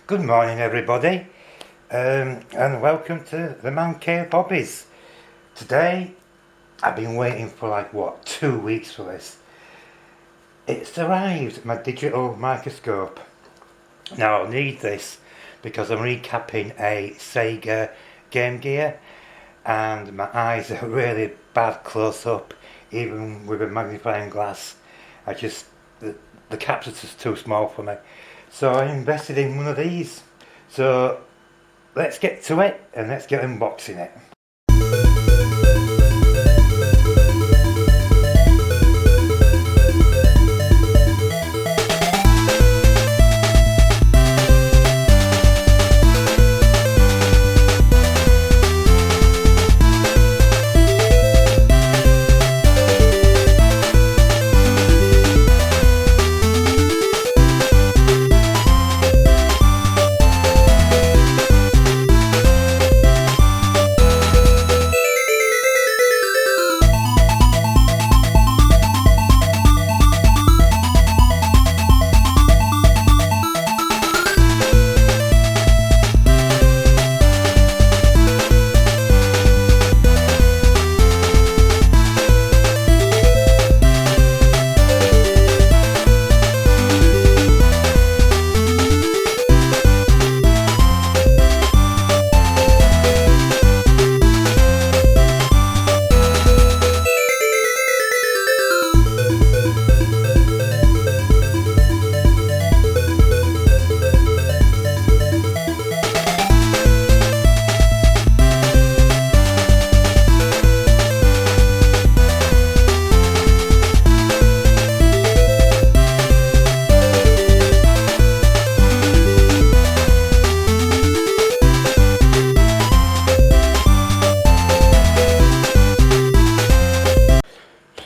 Good morning everybody, and welcome to the Man Cave Hobbies. Today, I've been waiting for 2 weeks for this. It's arrived, my digital microscope. Now I'll need this because I'm recapping a Sega Gamegear and my eyes are really bad close up, even with a magnifying glass. The caps are just too small for me. So I invested in one of these. So let's get to it and let's get unboxing it.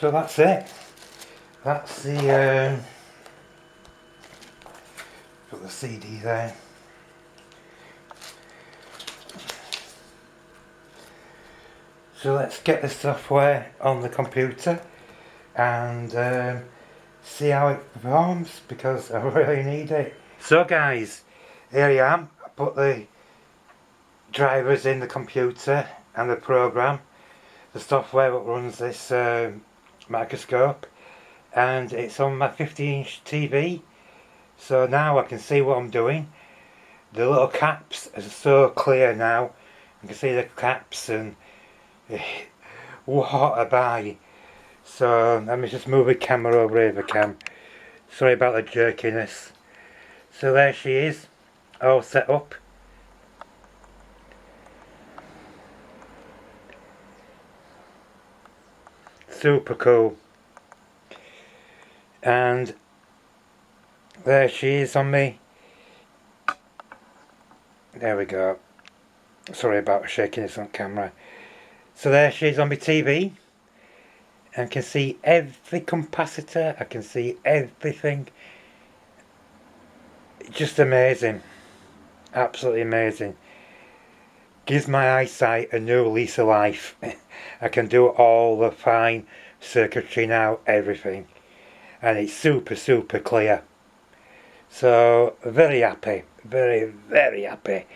So that's it. That's got the CD there. So let's get the software on the computer and see how it performs, because I really need it. So guys, here I am. I put the drivers in the computer and the program, the software that runs this microscope, and it's on my 50-inch TV. So now I can see what I'm doing. The little caps are so clear now. I can see the caps, and what a buy. So let me just move the camera over here if I can. Sorry about the jerkiness. So there she is, all set up. Super cool. And there she is on me. There we go. Sorry about shaking this on camera. So there she is on my TV. And I can see every capacitor. I can see everything. Just amazing. Absolutely amazing. Gives my eyesight a new lease of life. I can do all the fine circuitry now, everything. And it's super clear. So very happy, very happy.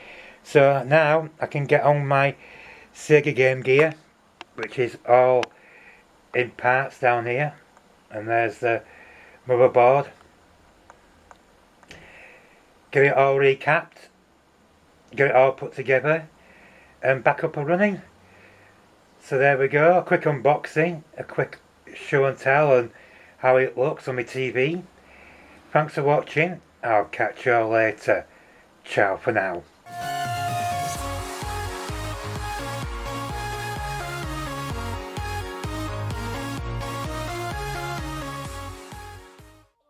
So now I can get on my Sega Gamegear, which is all in parts down here. And there's the motherboard. Get it all recapped, get it all put together and back up and running. So there we go, a quick unboxing, a quick show and tell and how it looks on my TV. Thanks for watching, I'll catch you all later. Ciao for now.